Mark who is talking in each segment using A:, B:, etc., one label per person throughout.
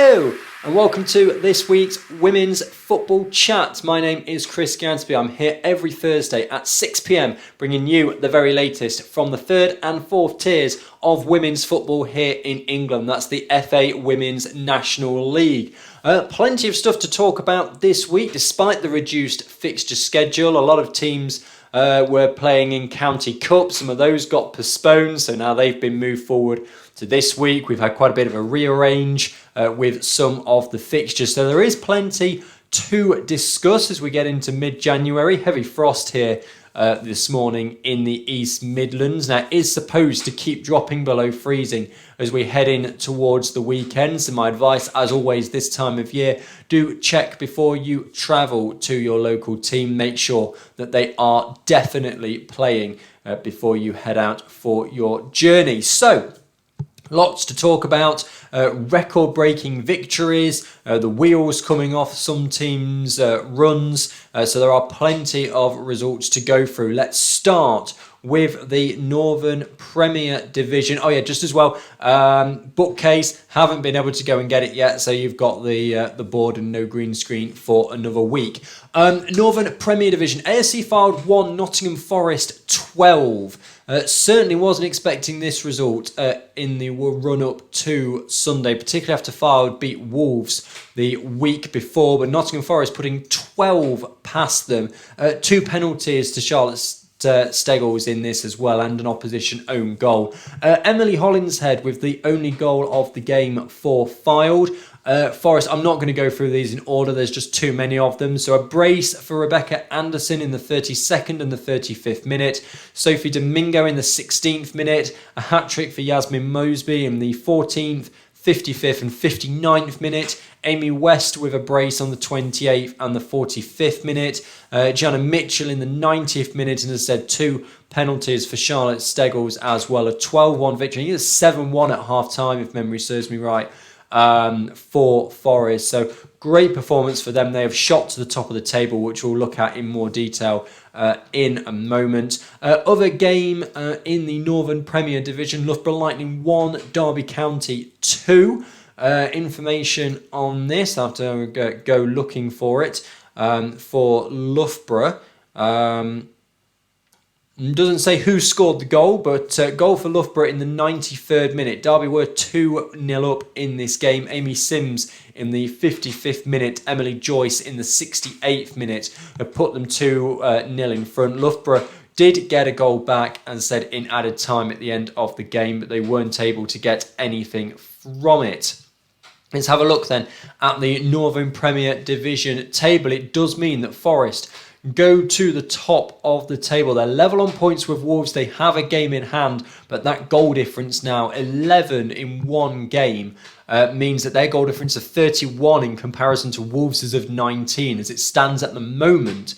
A: Hello and welcome to this week's Women's Football Chat. My name is Chris Gadsby. I'm here every Thursday at 6 p.m. bringing you the very latest from the third and fourth tiers of women's football here in England. That's the FA Women's National League. Plenty of stuff to talk about this week despite the reduced fixture schedule. A lot of teams were playing in county cups. Some of those got postponed, so now they've been moved forward to this week. We've had quite a bit of a rearrange with some of the fixtures, so there is plenty to discuss as we get into mid-January. Heavy frost here this morning in the East Midlands. Now, it is supposed to keep dropping below freezing as we head in towards the weekend. So my advice, as always, this time of year, do check before you travel to your local team. Make sure that they are definitely playing before you head out for your journey. So, lots to talk about, record-breaking victories, the wheels coming off some teams' runs, so there are plenty of results to go through. Let's start with the Northern Premier Division. Oh yeah, just as well, bookcase, haven't been able to go and get it yet, so you've got the board and no green screen for another week. Northern Premier Division, ASC Fylde 1, Nottingham Forest 12. Certainly wasn't expecting this result in the run-up to Sunday, particularly after Fylde beat Wolves the week before, but Nottingham Forest putting 12 past them. 2 penalties to Charlotte Steggles in this as well, and an opposition own goal. Emily Hollinshead with the only goal of the game for Fylde. Forest, I'm not going to go through these in order, there's just too many of them. So a brace for Rebecca Anderson in the 32nd and the 35th minute. Sophie Domingo in the 16th minute. A hat-trick for Yasmin Mosby in the 14th, 55th and 59th minute. Amy West with a brace on the 28th and the 45th minute. Gianna Mitchell in the 90th minute, and as I said, 2 penalties for Charlotte Steggles as well. A 12-1 victory. I think it was 7-1 at half-time, if memory serves me right, for Forest. So great performance for them. They have shot to the top of the table, which we'll look at in more detail in a moment. Other game in the Northern Premier Division, Loughborough Lightning 1, Derby County 2. Information on this, I have to go looking for it. For Loughborough, doesn't say who scored the goal, but goal for Loughborough in the 93rd minute. Derby were 2-0 up in this game. Amy Sims in the 55th minute. Emily Joyce in the 68th minute put them 2-0 in front. Loughborough did get a goal back, as said, in added time at the end of the game, but they weren't able to get anything from it. Let's have a look then at the Northern Premier Division table. It does mean that Forest go to the top of the table. They're level on points with Wolves. They have a game in hand, but that goal difference now, 11 in one game, means that their goal difference of 31 in comparison to Wolves' of 19, as it stands at the moment,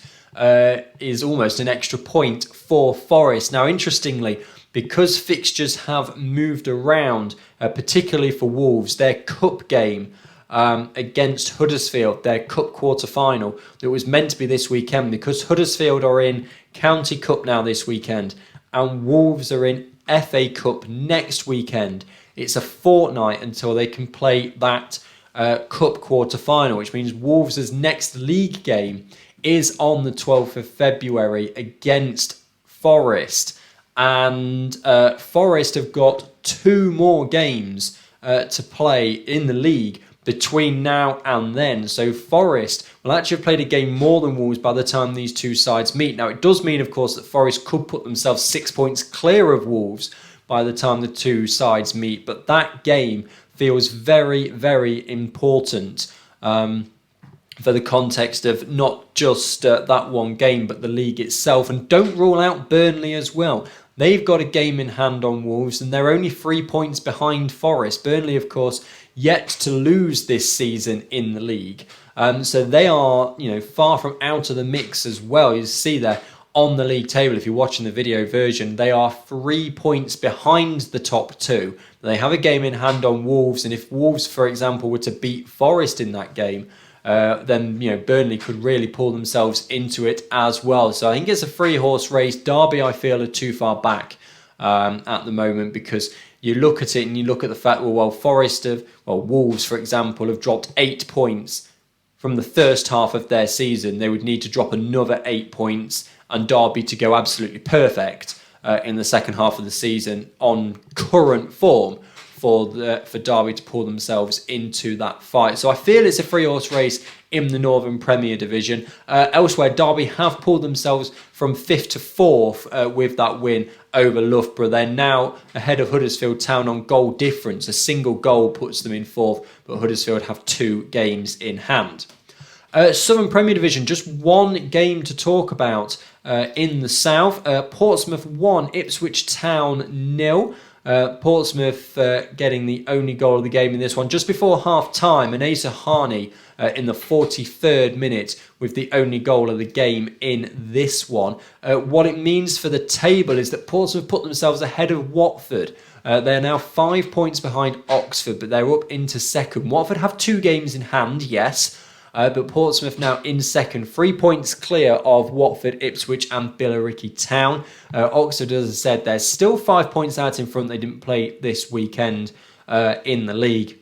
A: is almost an extra point for Forest. Now, interestingly, because fixtures have moved around, particularly for Wolves, their cup game against Huddersfield, their cup quarter-final, that was meant to be this weekend, because Huddersfield are in County Cup now this weekend and Wolves are in FA Cup next weekend. It's a fortnight until they can play that cup quarter-final, which means Wolves' next league game is on the 12th of February against Forest. And Forest have got 2 more games to play in the league between now and then. So Forest will actually have played a game more than Wolves by the time these two sides meet. Now, it does mean, of course, that Forest could put themselves 6 points clear of Wolves by the time the two sides meet. But that game feels very, very important for the context of not just that one game, but the league itself. And don't rule out Burnley as well. They've got a game in hand on Wolves, and they're only 3 points behind Forest. Burnley, of course, yet to lose this season in the league. So they are, far from out of the mix as well. You see there on the league table, if you're watching the video version, they are 3 points behind the top 2. They have a game in hand on Wolves, and if Wolves, for example, were to beat Forest in that game, then Burnley could really pull themselves into it as well. So I think it's a 3-horse race. Derby, I feel, are too far back at the moment, because you look at it and you look at the fact, Wolves, for example, have dropped 8 points from the first half of their season. They would need to drop another 8 points and Derby to go absolutely perfect in the second half of the season on current form for Derby to pull themselves into that fight. So I feel it's a three-horse race in the Northern Premier Division. Elsewhere, Derby have pulled themselves from 5th to 4th with that win over Loughborough. They're now ahead of Huddersfield Town on goal difference. A single goal puts them in 4th, but Huddersfield have 2 games in hand. Southern Premier Division, just one game to talk about in the south. Portsmouth 1, Ipswich Town 0. Portsmouth getting the only goal of the game in this one just before half-time, and Asa Harney in the 43rd minute with the only goal of the game in this one. What it means for the table is that Portsmouth put themselves ahead of Watford. They're now 5 points behind Oxford, but they're up into second. Watford have 2 games in hand, yes, but Portsmouth now in second, 3 points clear of Watford, Ipswich and Billericay Town. Oxford, as I said, they're still 5 points out in front. They didn't play this weekend in the league.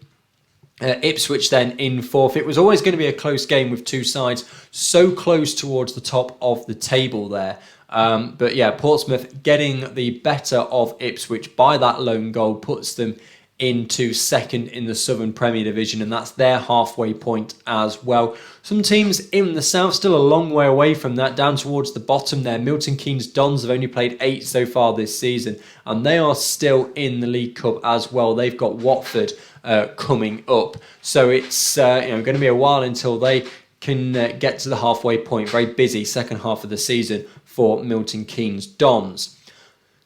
A: Ipswich then in 4th. It was always going to be a close game with 2 sides so close towards the top of the table there. But yeah, Portsmouth getting the better of Ipswich by that lone goal puts them into second in the Southern Premier Division, and that's their halfway point as well. Some teams in the south still a long way away from that, down towards the bottom there. Milton Keynes Dons have only played 8 so far this season, and they are still in the League Cup as well. They've got Watford coming up, so it's going to be a while until they can get to the halfway point. Very busy second half of the season for Milton Keynes Dons.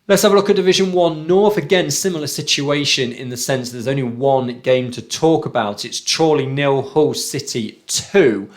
A: Let's have a look at Division 1 North. Again, similar situation in the sense there's only one game to talk about. It's Chorley 0, Hull City 2.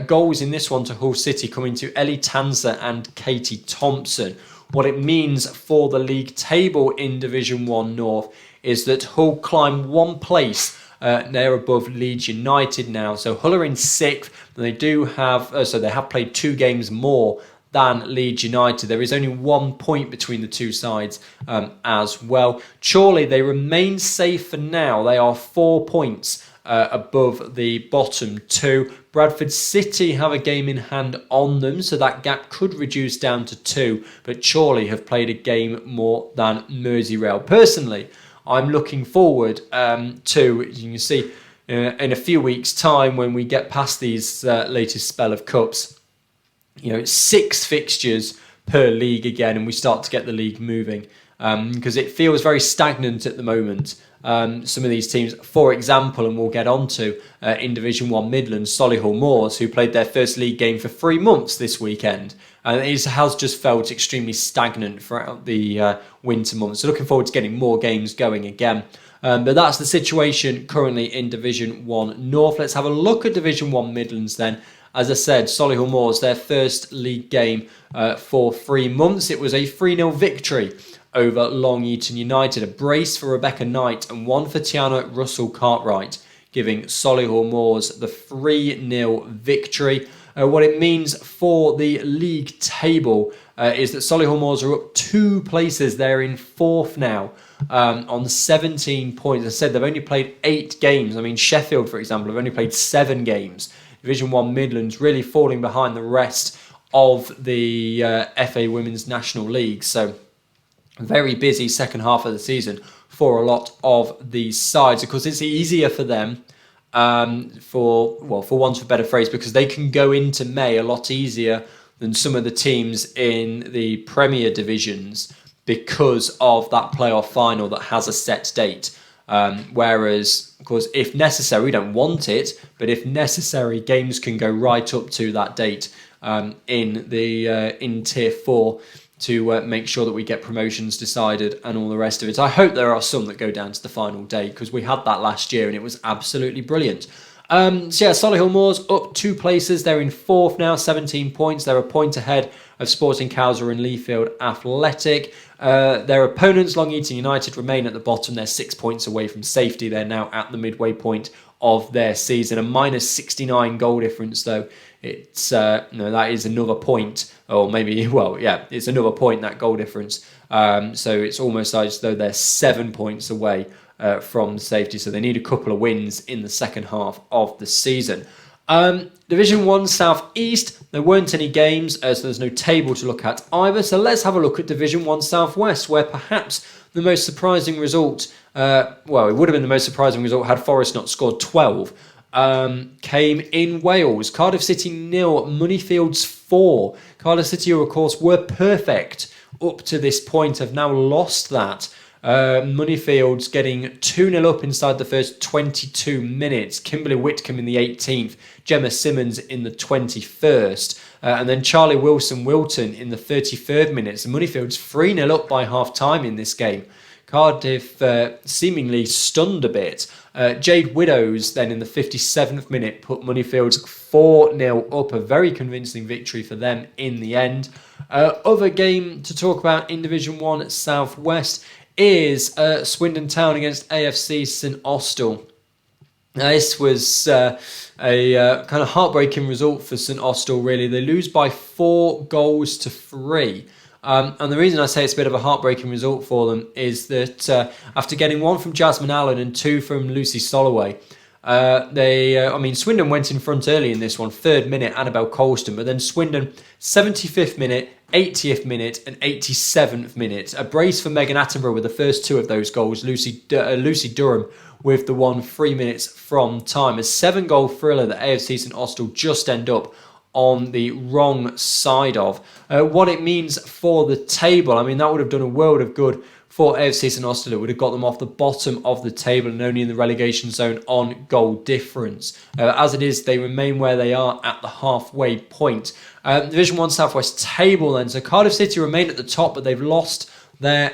A: Goals in this one to Hull City coming to Ellie Tanser and Katie Thompson. What it means for the league table in Division 1 North is that Hull climb 1 place. They're above Leeds United now. So Hull are in 6th. They do have, they have played 2 games more than Leeds United. There is only 1 point between the 2 sides as well. Chorley, they remain safe for now. They are 4 points above the bottom 2. Bradford City have a game in hand on them, so that gap could reduce down to 2. But Chorley have played a game more than Merseyrail. Personally, I'm looking forward to, as you can see, in a few weeks' time when we get past these latest spell of cups, it's 6 fixtures per league again, and we start to get the league moving because it feels very stagnant at the moment. Some of these teams, for example, and we'll get on to in Division 1 Midlands, Solihull Moors, who played their first league game for 3 months this weekend. And it has just felt extremely stagnant throughout the winter months. So looking forward to getting more games going again. But that's the situation currently in Division 1 North. Let's have a look at Division 1 Midlands then. As I said, Solihull Moors, their first league game for 3 months. It was a 3-0 victory over Long Eaton United. A brace for Rebecca Knight and 1 for Tiana Russell-Cartwright, giving Solihull Moors the 3-0 victory. What it means for the league table is that Solihull Moors are up 2 places. They're in 4th now on 17 points. As I said, they've only played 8 games. I mean, Sheffield, for example, have only played 7 games. Division 1 Midlands really falling behind the rest of the FA Women's National League. So very busy second half of the season for a lot of these sides. Of course, it's easier for them, for want of a better phrase, because they can go into May a lot easier than some of the teams in the Premier Divisions because of that playoff final that has a set date. Whereas, of course, if necessary, we don't want it, but if necessary, games can go right up to that date in Tier 4 to make sure that we get promotions decided and all the rest of it. I hope there are some that go down to the final day because we had that last year and it was absolutely brilliant. Solihull Moors up 2 places. They're in 4th now, 17 points. They're a point ahead of Sporting Cowser and Leafield Athletic. Their opponents, Long Eaton United, remain at the bottom. They're 6 points away from safety. They're now at the midway point of their season. A minus 69 goal difference, though, it's that is another point, or maybe, well, yeah, it's another point, that goal difference. So it's almost as though they're 7 points away from safety. So they need a couple of wins in the second half of the season. Division 1 South East, there weren't any games, so there's no table to look at either. So let's have a look at Division 1 South West, where perhaps the most surprising result, well, it would have been the most surprising result had Forest not scored 12, came in Wales. Cardiff City 0, Moneyfields 4. Cardiff City, who of course were perfect up to this point, have now lost that. Moneyfields getting 2-0 up inside the first 22 minutes. Kimberly Whitcomb in the 18th, Gemma Simmons in the 21st, and then Charlie Wilson-Wilton in the 33rd minute. So Moneyfields 3-0 up by half-time in this game. Cardiff seemingly stunned a bit. Jade Widows then in the 57th minute put Moneyfields 4-0 up. A very convincing victory for them in the end. Other game to talk about in Division 1 South West is Swindon Town against AFC St Austell. Now, this was a kind of heartbreaking result for St Austell, really. They lose by 4-3. And the reason I say it's a bit of a heartbreaking result for them is that after getting 1 from Jasmine Allen and 2 from Lucy Soloway, Swindon went in front early in this one, 3rd minute, Annabelle Colston, but then Swindon, 75th minute, 80th minute and 87th minute. A brace for Megan Attenborough with the first 2 of those goals. Lucy Durham with the one 3 minutes from time. A 7-goal thriller that AFC St Austell just end up on the wrong side of. What it means for the table, I mean, that would have done a world of good for AFC St Austell. It would have got them off the bottom of the table and only in the relegation zone on goal difference. As it is, they remain where they are at the halfway point. Division 1 South West table then. So Cardiff City remain at the top, but they've lost their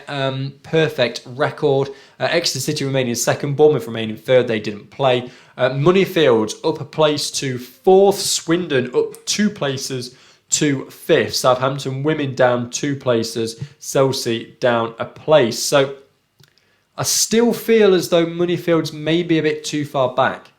A: perfect record. Exeter City remain in second, Bournemouth remain in third, they didn't play. Moneyfields up a place to 4th, Swindon up 2 places to 5th, Southampton women down 2 places, Chelsea down a place. So I still feel as though Moneyfields may be a bit too far back.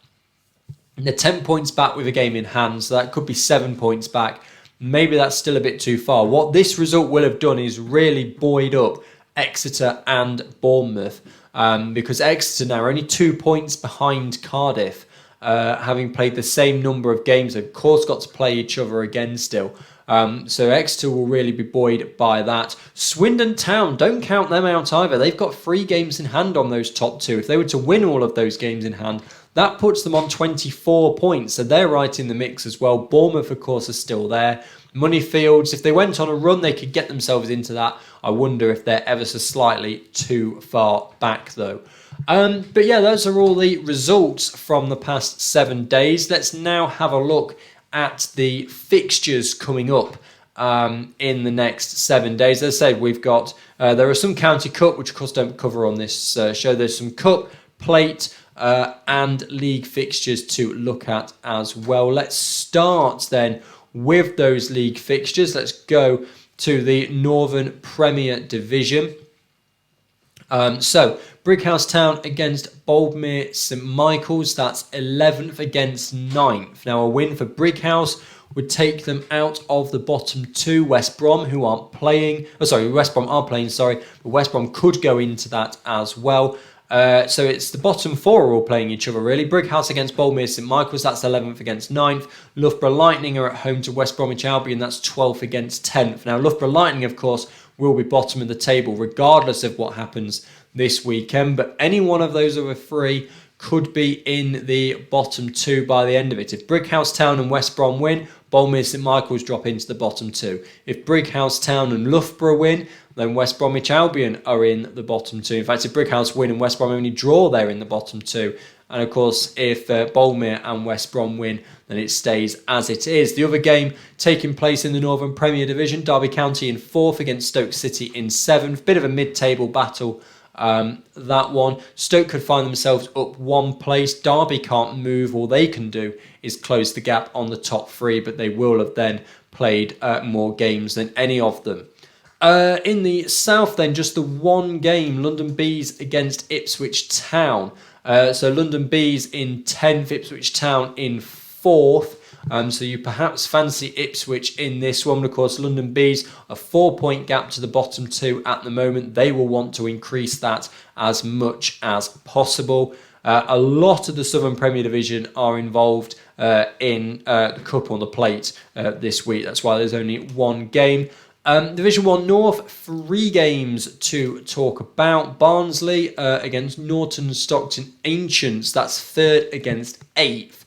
A: They're 10 points back with a game in hand, so that could be 7 points back. Maybe that's still a bit too far. What this result will have done is really buoyed up Exeter and Bournemouth, because Exeter now are only 2 points behind Cardiff, having played the same number of games. Of course, got to play each other again still. So Exeter will really be buoyed by that. Swindon Town, don't count them out either. They've got 3 games in hand on those top 2. If they were to win all of those games in hand, that puts them on 24 points. So they're right in the mix as well. Bournemouth, of course, are still there. Moneyfields, if they went on a run, they could get themselves into that. I wonder if they're ever so slightly too far back, though. But yeah, those are all the results from the past 7 days. Let's now have a look at the fixtures coming up in the next 7 days. As I said, we've got, there are some County Cup, which of course don't cover on this show. There's some Cup, Plate, and League fixtures to look at as well. Let's start then with those league fixtures. Let's go to the Northern Premier Division. So Brighouse Town against Boldmere St Michael's. That's 11th against 9th. Now a win for Brighouse would take them out of the bottom 2. West Brom, who aren't playing. West Brom are playing, but West Brom could go into that as well. So it's the bottom 4 are all playing each other, really. Brighouse against Boldmere St Michael's, that's 11th against 9th. Loughborough Lightning are at home to West Bromwich Albion, that's 12th against 10th. Now, Loughborough Lightning, of course, will be bottom of the table, regardless of what happens this weekend. But any one of those other 3 could be in the bottom 2 by the end of it. If Brighouse Town and West Brom win, Boldmere St Michael's drop into the bottom 2. If Brighouse Town and Loughborough win, then West Bromwich Albion are in the bottom 2. In fact, if Brighouse win and West Brom only draw, they're in the bottom 2. And of course, if Boldmere and West Brom win, then it stays as it is. The other game taking place in the Northern Premier Division, Derby County in 4th against Stoke City in 7th. Bit of a mid-table battle, that one. Stoke could find themselves up 1 place. Derby can't move. All they can do is close the gap on the top 3, but they will have then played more games than any of them. In the south then, just the one game, London Bees against Ipswich Town. So London Bees in 10th, Ipswich Town in 4th. So you perhaps fancy Ipswich in this one. Of course, London Bees, a 4-point gap to the bottom two at the moment. They will want to increase that as much as possible. A lot of the Southern Premier Division are involved in the Cup on the plate this week. That's why there's only one game. Division 1 North, 3 games to talk about. Barnsley against Norton Stockton Ancients. That's 3rd against 8th.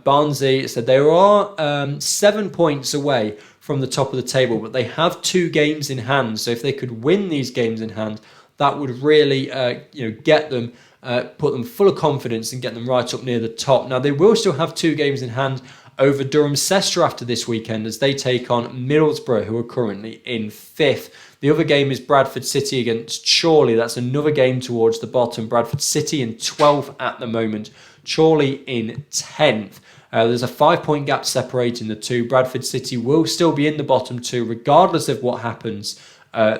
A: Barnsley said they are 7 points away from the top of the table, but they have 2 games in hand. So if they could win these games in hand, that would really get them, put them full of confidence and get them right up near the top. Now, they will still have 2 games in hand over Durham Cester after this weekend as they take on Middlesbrough, who are currently in 5th. The other game is Bradford City against Chorley. That's another game towards the bottom. Bradford City in 12th at the moment. Chorley in 10th. There's a 5-point gap separating the two. Bradford City will still be in the bottom two regardless of what happens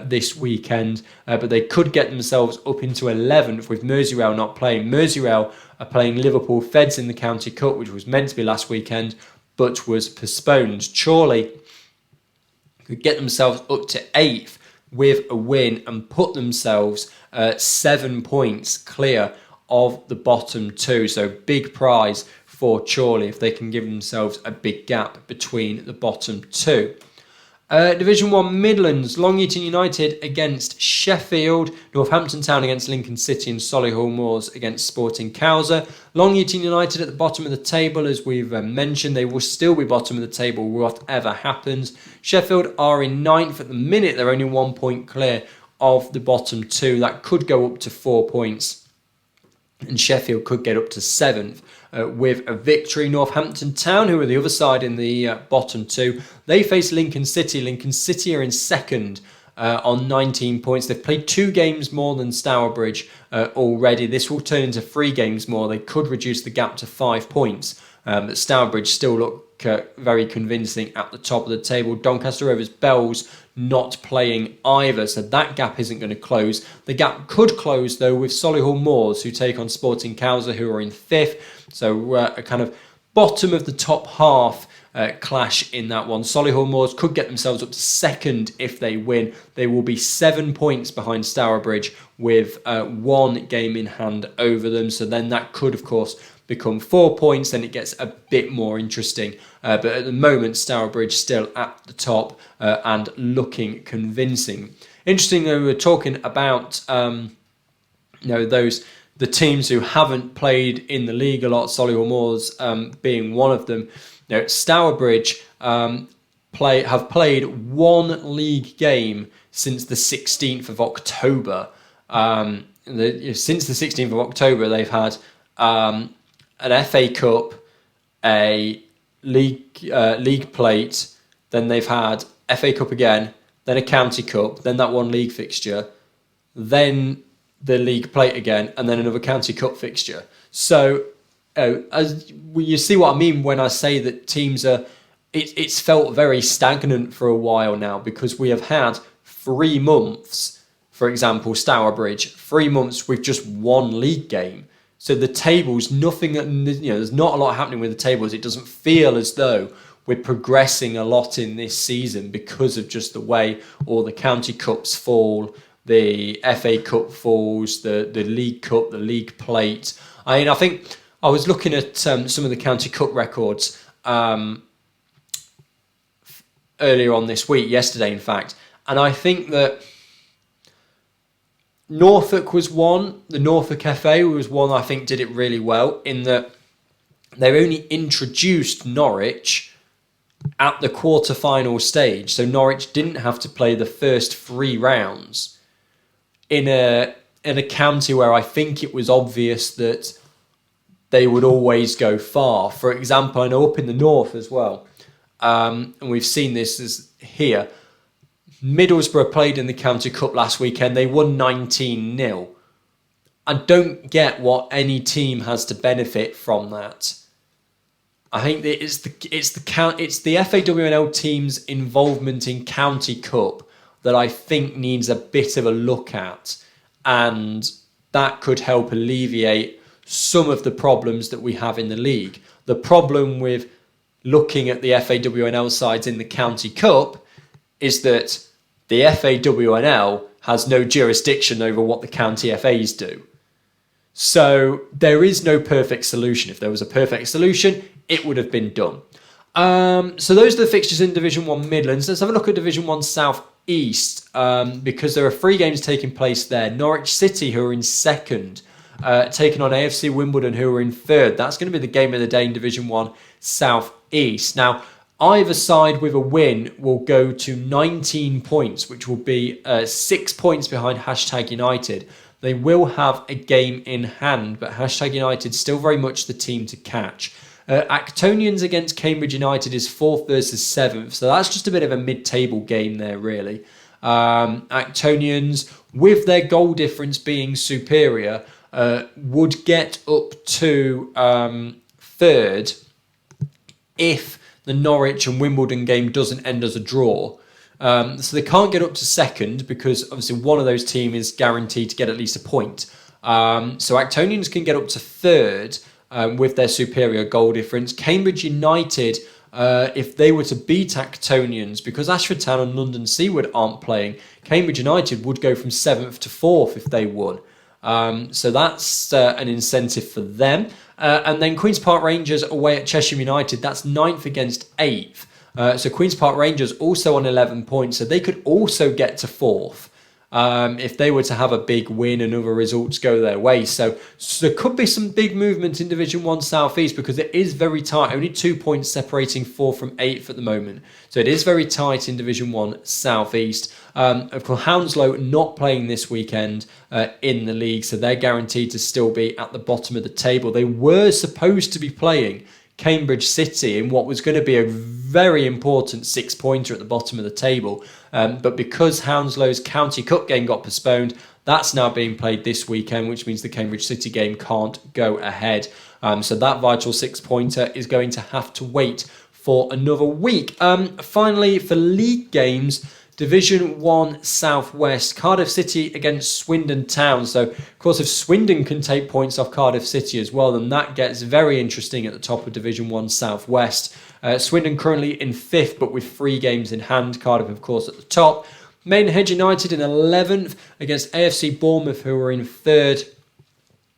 A: this weekend, but they could get themselves up into 11th with Merseyrail not playing. Merseyrail are playing Liverpool Feds in the County Cup, which was meant to be last weekend but was postponed. Chorley could get themselves up to 8th with a win and put themselves 7 points clear of the bottom two. So big prize for Chorley if they can give themselves a big gap between the bottom two. Division 1 Midlands, Long Eaton United against Sheffield, Northampton Town against Lincoln City and Solihull Moors against Sporting Cowser. Long Eaton United at the bottom of the table, as we've mentioned. They will still be bottom of the table whatever happens. Sheffield are in 9th at the minute. They're only 1 point clear of the bottom two. That could go up to 4 points. And Sheffield could get up to 7th with a victory. Northampton Town, who are the other side in the bottom two, they face Lincoln City. Lincoln City are in 2nd on 19 points. They've played 2 games more than Stourbridge already. This will turn into 3 games more. They could reduce the gap to 5 points. But Stourbridge still look very convincing at the top of the table. Doncaster Rovers Bells not playing either, so that gap isn't going to close. The gap could close though with Solihull Moors, who take on Sporting Cowser, who are in 5th. So a kind of bottom of the top half clash in that one. Solihull Moors could get themselves up to 2nd if they win. They will be 7 points behind Stourbridge with 1 game in hand over them. So then that could, of course, become 4 points. Then it gets a bit more interesting. But at the moment, Stourbridge still at the top and looking convincing. Interesting, though, we were talking about the teams who haven't played in the league a lot, Solihull Moors being one of them. Stourbridge have played 1 league game since the 16th of October. Since the 16th of October, they've had an FA Cup, a league plate, then they've had FA Cup again, then a County Cup, then that one league fixture, then the league plate again, and then another County Cup fixture. So as you see what I mean when I say that teams are, it's felt very stagnant for a while now, because we have had 3 months, for example, Stourbridge, 3 months with just 1 league game. So the tables, nothing, there's not a lot happening with the tables. It doesn't feel as though we're progressing a lot in this season because of just the way all the county cups fall, the FA Cup falls, the League Cup, the League Plate. I think I was looking at some of the County Cup records earlier on this week, yesterday in fact, and I think that Norfolk was one. The Norfolk FA was one I think did it really well, in that they only introduced Norwich at the quarter-final stage. So Norwich didn't have to play the first 3 rounds in a county where I think it was obvious that they would always go far. For example, I know up in the north as well, and we've seen this as here, Middlesbrough played in the County Cup last weekend. They won 19-0. I don't get what any team has to benefit from that. I think that it's the FAWNL team's involvement in County Cup that I think needs a bit of a look at, and that could help alleviate some of the problems that we have in the league. The problem with looking at the FAWNL sides in the County Cup is that the FAWNL has no jurisdiction over what the county FAs do. So there is no perfect solution. If there was a perfect solution, it would have been done. So those are the fixtures in Division 1 Midlands. Let's have a look at Division 1 South East, because there are 3 games taking place there. Norwich City, who are in second, taking on AFC Wimbledon, who are in third. That's going to be the game of the day in Division 1 South East. Now, either side with a win will go to 19 points, which will be 6 points behind #United. They will have a game in hand, but #United still very much the team to catch. Actonians against Cambridge United is 4th versus 7th, so that's just a bit of a mid-table game there, really. Actonians, with their goal difference being superior, would get up to 3rd if the Norwich and Wimbledon game doesn't end as a draw. So they can't get up to 2nd because obviously one of those teams is guaranteed to get at least a point. So Actonians can get up to 3rd with their superior goal difference. Cambridge United, if they were to beat Actonians, because Ashford Town and London Seaward aren't playing, Cambridge United would go from 7th to 4th if they won. So that's an incentive for them. And then Queen's Park Rangers away at Cheshire United, that's 9th against 8th. So Queen's Park Rangers also on 11 points, so they could also get to 4th if they were to have a big win and other results go their way. So there could be some big movement in Division 1 South East because it is very tight. Only 2 points separating 4th from 8th at the moment. So it is very tight in Division 1 South East. Of course, Hounslow not playing this weekend in the league, so they're guaranteed to still be at the bottom of the table. They were supposed to be playing Cambridge City in what was going to be a very important 6-pointer at the bottom of the table. But because Hounslow's County Cup game got postponed, that's now being played this weekend, which means the Cambridge City game can't go ahead. So that vital 6-pointer is going to have to wait for another week. Finally, for league games, Division 1 South West, Cardiff City against Swindon Town. So, of course, if Swindon can take points off Cardiff City as well, then that gets very interesting at the top of Division 1 South West. Swindon currently in 5th, but with 3 games in hand. Cardiff, of course, at the top. Maidenhead United in 11th against AFC Bournemouth, who are in 3rd.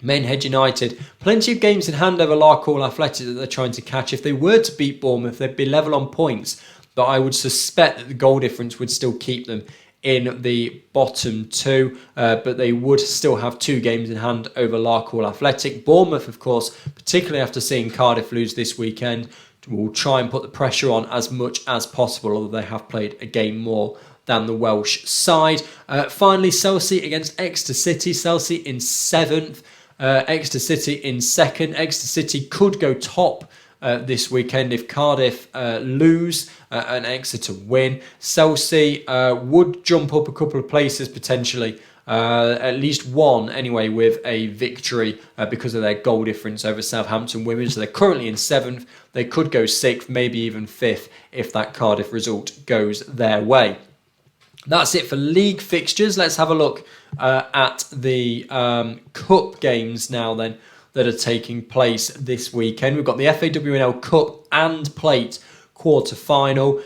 A: Maidenhead United, plenty of games in hand over Larkhall Athletic that they're trying to catch. If they were to beat Bournemouth, they'd be level on points. But I would suspect that the goal difference would still keep them in the bottom 2. But they would still have 2 games in hand over Larkhall Athletic. Bournemouth, of course, particularly after seeing Cardiff lose this weekend, will try and put the pressure on as much as possible, although they have played a game more than the Welsh side. Finally, Chelsea against Exeter City. Chelsea in 7th. Exeter City in 2nd. Exeter City could go top this weekend if Cardiff lose and Exeter win. Chelsea would jump up a couple of places potentially, at least one anyway, with a victory because of their goal difference over Southampton women. So they're currently in 7th. They could go 6th, maybe even 5th if that Cardiff result goes their way. That's it for league fixtures. Let's have a look at the cup games now then that are taking place this weekend. We've got the FAWNL Cup and Plate quarter-final.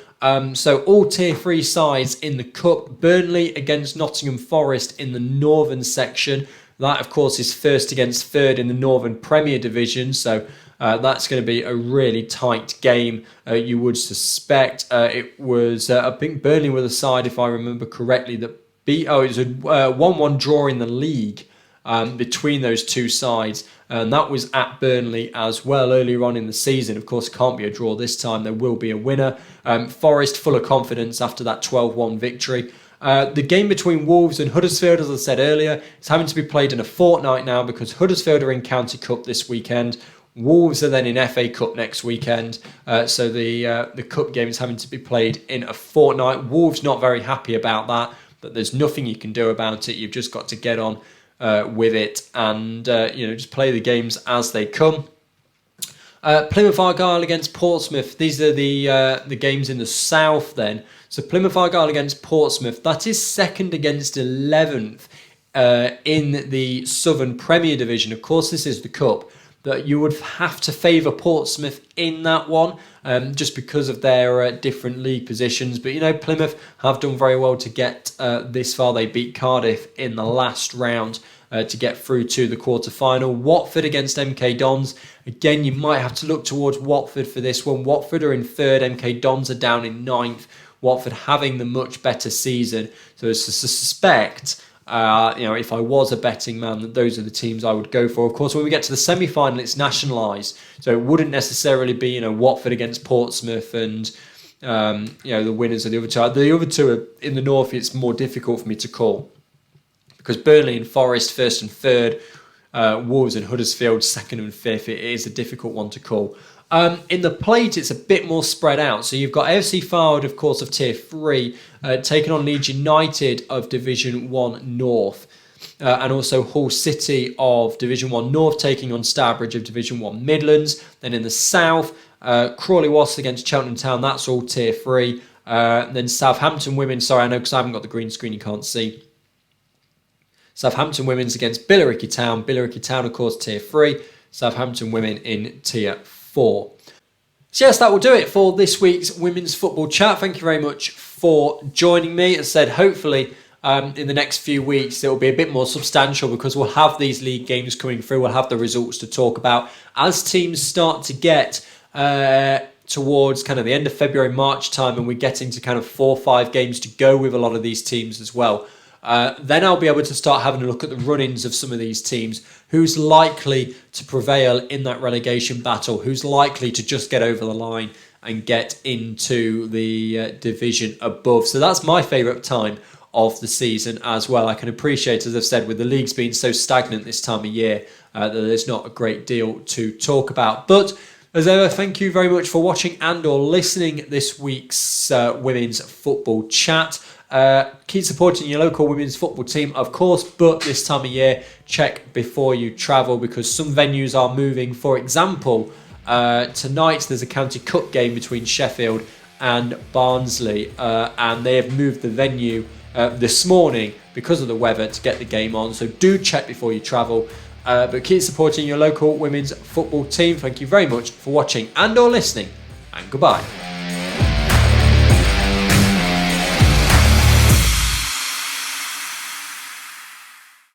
A: So all Tier 3 sides in the Cup. Burnley against Nottingham Forest in the Northern section. That, of course, is 1st against 3rd in the Northern Premier Division. So that's going to be a really tight game, you would suspect. It was, I think Burnley were the side, if I remember correctly, that beat... Oh, it was a 1-1 draw in the league between those two sides. And that was at Burnley as well earlier on in the season. Of course, it can't be a draw this time. There will be a winner. Forest full of confidence after that 12-1 victory. The game between Wolves and Huddersfield, as I said earlier, is having to be played in a fortnight now because Huddersfield are in County Cup this weekend. Wolves are then in FA Cup next weekend. So the Cup game is having to be played in a fortnight. Wolves not very happy about that, but there's nothing you can do about it. You've just got to get on with it and just play the games as they come. Plymouth Argyle against Portsmouth. These are the games in the south then. So Plymouth Argyle against Portsmouth. That is 2nd against 11th in the Southern Premier Division. Of course, this is the Cup. that you would have to favour Portsmouth in that one, just because of their different league positions. But, you know, Plymouth have done very well to get this far. They beat Cardiff in the last round to get through to the quarter-final. Watford against MK Dons. Again, you might have to look towards Watford for this one. Watford are in third, MK Dons are down in ninth. Watford having the much better season. So I suspect, if I was a betting man, that those are the teams I would go for. Of course, when we get to the semi-final, it's nationalised. So it wouldn't necessarily be, Watford against Portsmouth and, the winners of the other two. The other two are in the north. It's more difficult for me to call, because Burnley and Forest, first and third, Wolves and Huddersfield, second and fifth. It is a difficult one to call. In the plate, it's a bit more spread out. So you've got AFC FAWNL, of course, of Tier 3, taking on Leeds United of Division 1 North. And also Hull City of Division 1 North taking on Stourbridge of Division 1 Midlands. Then in the south, Crawley Wasps against Cheltenham Town. That's all Tier 3. Then Southampton Women. Sorry, I know because I haven't got the green screen, you can't see. Southampton Women's against Billericay Town. Billericay Town, of course, Tier 3. Southampton Women in Tier 4. So yes, that will do it for this week's Women's Football Chat. Thank you very much for joining me. As I said, hopefully in the next few weeks it will be a bit more substantial, because we'll have these league games coming through. We'll have the results to talk about as teams start to get towards kind of the end of February, March time, and we're getting to kind of 4 or 5 games to go with a lot of these teams as well. Then I'll be able to start having a look at the run-ins of some of these teams. Who's likely to prevail in that relegation battle? Who's likely to just get over the line and get into the division above? So that's my favourite time of the season as well. I can appreciate, as I've said, with the leagues being so stagnant this time of year, that there's not a great deal to talk about. But as ever, thank you very much for watching and or listening this week's Women's Football Chat. Keep supporting your local women's football team, of course, but this time of year, check before you travel, because some venues are moving. For example, tonight there's a County Cup game between Sheffield and Barnsley, and they have moved the venue this morning because of the weather to get the game on. So do check before you travel, but keep supporting your local women's football team. Thank you very much for watching and or listening, and goodbye.